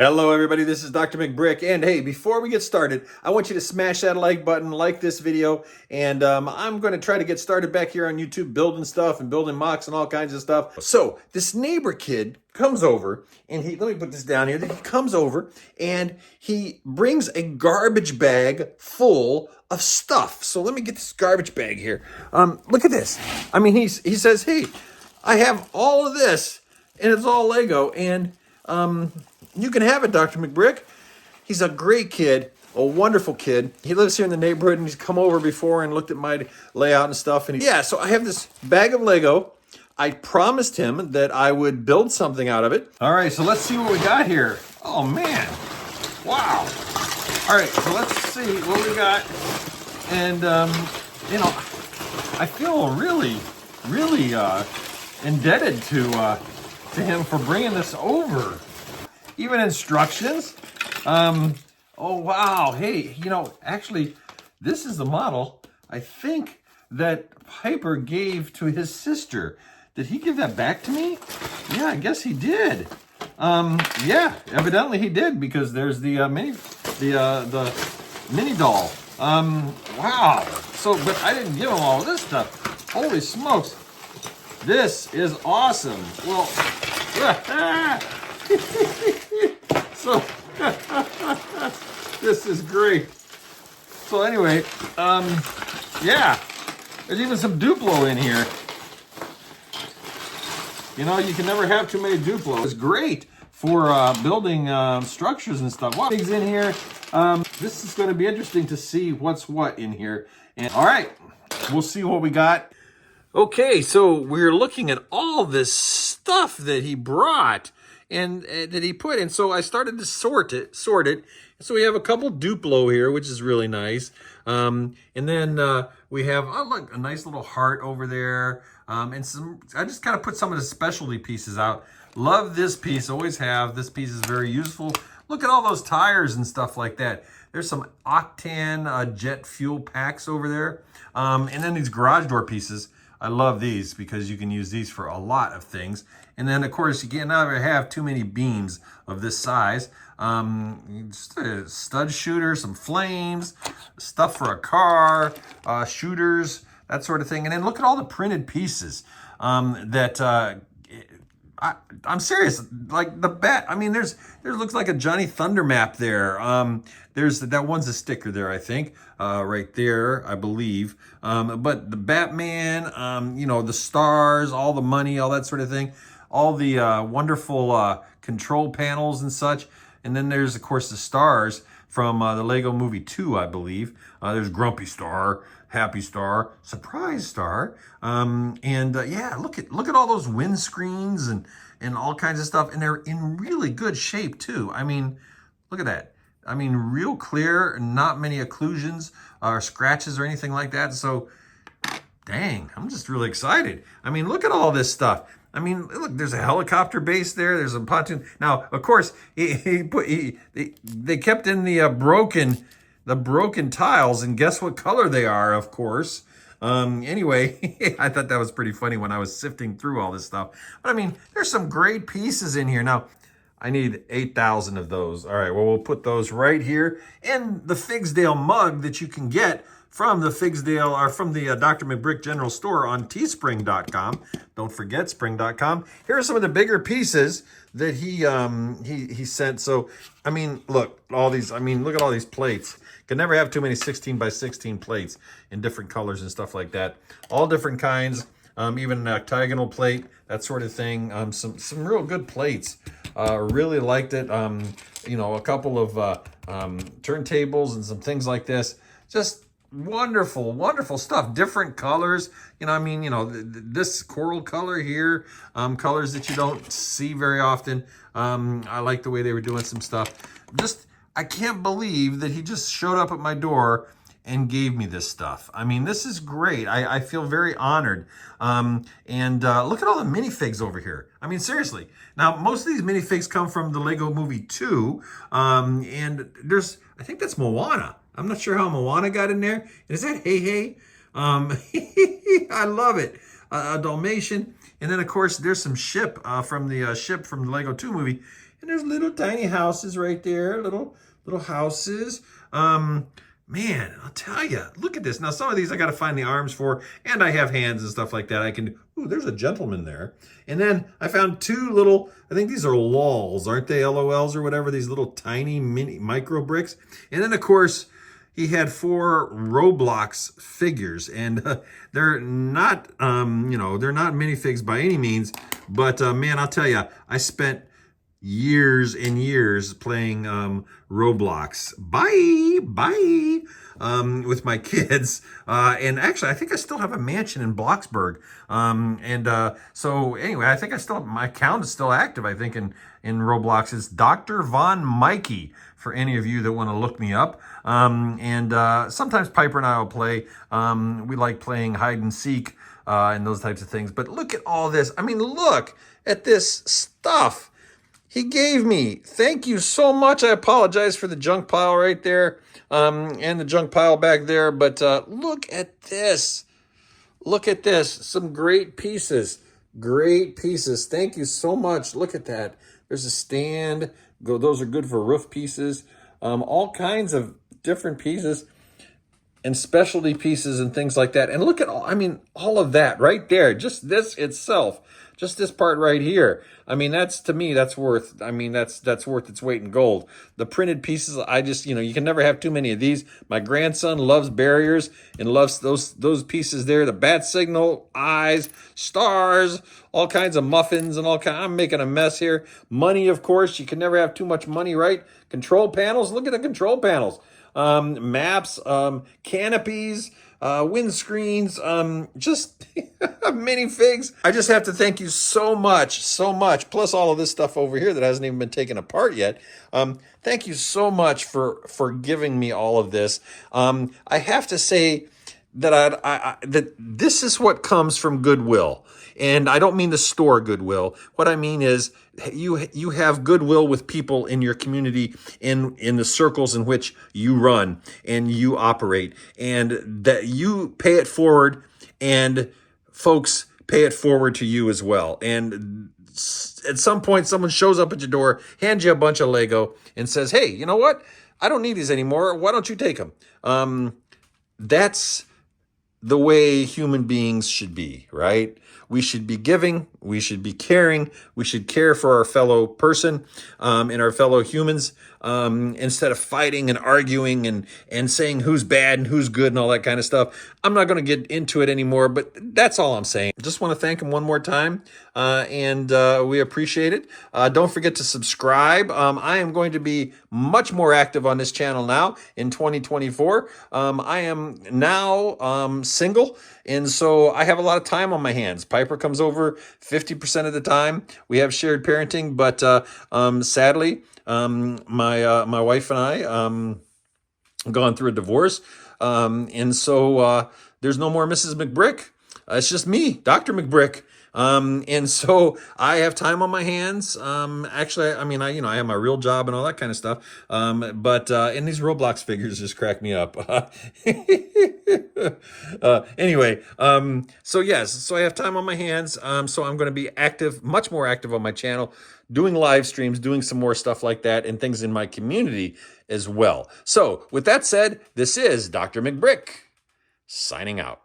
Hello everybody, this is Drmcbrick, and hey, before we get started, I want you to smash that like button, like this video, and I'm going to try to get started back here on YouTube building stuff and building mocks and all kinds of stuff. So, this neighbor kid comes over, and let me put this down here, he comes over, and he brings a garbage bag full of stuff. So let me get this garbage bag here. Look at this. I mean, he says, hey, I have all of this, and it's all Lego, and you can have it, Drmcbrick. He's a great kid, a wonderful kid. He lives here in the neighborhood, and he's come over before and looked at my layout and stuff. And yeah, so I have this bag of Lego. I promised him that I would build something out of it. All right, so let's see what we got here. Oh, man. Wow. All right, so let's see what we got. And, I feel really indebted to him for bringing this over. Even instructions. Oh, wow. Hey, actually, this is the model I think that Piper gave to his sister. Did he give that back to me? Yeah, I guess he did. Yeah, evidently he did, because there's the mini doll. Wow. So, but I didn't give him all of this stuff. Holy smokes. This is awesome. Well, so this is great. So anyway, yeah, there's even some Duplo in here. You can never have too many Duplo. It's great for building structures and stuff. What things in here? This is going to be interesting to see what's what in here. And all right, we'll see what we got. Okay, so we're looking at all this stuff that he brought and that he put in. So I started to sort it. So we have a couple Duplo here, which is really nice. And then we have, oh, look, a nice little heart over there. And I just kind of put some of the specialty pieces out. Love this piece, always have. This piece is very useful. Look at all those tires and stuff like that. There's some octane jet fuel packs over there. And then these garage door pieces. I love these because you can use these for a lot of things. And then, of course, you can't never have too many beams of this size. Just a stud shooter, some flames, stuff for a car, shooters, that sort of thing. And then look at all the printed pieces I'm serious, like the bat. I mean, there looks like a Johnny Thunder map there. There's that one's a sticker there, I think, right there, I believe. But the Batman, the stars, all the money, all that sort of thing, all the wonderful control panels and such. And then there's, of course, the stars from the Lego Movie 2, I believe. There's Grumpy Star, Happy Star, Surprise Star, yeah, look at all those windscreens and all kinds of stuff, and they're in really good shape too. I mean, look at that. I mean, real clear, not many occlusions or scratches or anything like that. So, dang, I'm just really excited. I mean, look at all this stuff. I mean, look, there's a helicopter base there. There's a pontoon. Now, of course, they kept in the broken tiles, and guess what color they are, of course. Anyway, I thought that was pretty funny when I was sifting through all this stuff. But I mean, there's some great pieces in here. Now, I need 8,000 of those. All right, well, we'll put those right here in the Figsdale mug that you can get from the Figsdale, or from the Drmcbrick General Store on teespring.com. Don't forget, spring.com. Here are some of the bigger pieces that he sent. So, I mean, look, look at all these plates. Can never have too many 16 by 16 plates in different colors and stuff like that. All different kinds, even an octagonal plate, that sort of thing. Some real good plates. Really liked it. A couple of turntables and some things like this. Just wonderful stuff. Different colors. This coral color here, colors that you don't see very often. I like the way they were doing some stuff. I can't believe that he just showed up at my door and gave me this stuff. I mean, this is great. I feel very honored. Look at all the minifigs over here. I mean, seriously. Now, most of these minifigs come from the Lego Movie 2. And I think that's Moana. I'm not sure how Moana got in there. Is that Hey Hey? I love it. A Dalmatian. And then, of course, there's some ship from the Lego 2 movie. And there's little tiny houses right there, little houses. Man, I'll tell you, look at this. Now, some of these I got to find the arms for, and I have hands and stuff like that. I can, ooh, there's a gentleman there. And then I found two little, I think these are LOLs, aren't they? LOLs or whatever, these little tiny mini micro bricks. And then, of course, he had 4 Roblox figures, and they're not, they're not minifigs by any means. But man, I'll tell you, I spent years and years playing Roblox. Bye. With my kids. And actually, I think I still have a mansion in Bloxburg. So anyway, I think my account is still active, I think, in Roblox. It's Dr. Von Mikey, for any of you that want to look me up. Sometimes Piper and I will play. We like playing hide and seek and those types of things. But look at all this. I mean, look at this stuff he gave me. Thank you so much. I apologize for the junk pile right there and the junk pile back there. But look at this. Look at this. Some great pieces. Great pieces. Thank you so much. Look at that. There's a stand. Those are good for roof pieces. All kinds of different pieces and specialty pieces and things like that. And look at all of that right there. Just this itself. Just this part right here. I mean, to me, that's worth its weight in gold. The printed pieces, you can never have too many of these. My grandson loves barriers and loves those pieces there. The bat signal, eyes, stars, all kinds of muffins and I'm making a mess here. Money, of course. You can never have too much money, right? Control panels. Look at the control panels. Maps, canopies, windscreens, just minifigs. I just have to thank you so much, plus all of this stuff over here that hasn't even been taken apart yet. Thank you so much for giving me all of this. I have to say that that this is what comes from goodwill. And I don't mean the store goodwill. What I mean is you have goodwill with people in your community, in the circles in which you run and you operate, and that you pay it forward and folks pay it forward to you as well. And at some point, someone shows up at your door, hands you a bunch of Lego and says, hey, you know what? I don't need these anymore. Why don't you take them? That's the way human beings should be, right? We should be giving, we should be caring, we should care for our fellow person and our fellow humans instead of fighting and arguing and saying who's bad and who's good and all that kind of stuff. I'm not going to get into it anymore, but that's all I'm saying. Just want to thank him one more time, and we appreciate it. Don't forget to subscribe. I am going to be much more active on this channel now in 2024. I am now single, and so I have a lot of time on my hands. Piper comes over 50% of the time. We have shared parenting, but sadly, my wife and I gone through a divorce, and so there's no more Mrs. McBrick. It's just me, Dr. McBrick. And so I have time on my hands. Actually, I have my real job and all that kind of stuff. And these Roblox figures just crack me up. Anyway, so I have time on my hands. So I'm going to be active, much more active on my channel, doing live streams, doing some more stuff like that and things in my community as well. So with that said, this is Dr. McBrick signing out.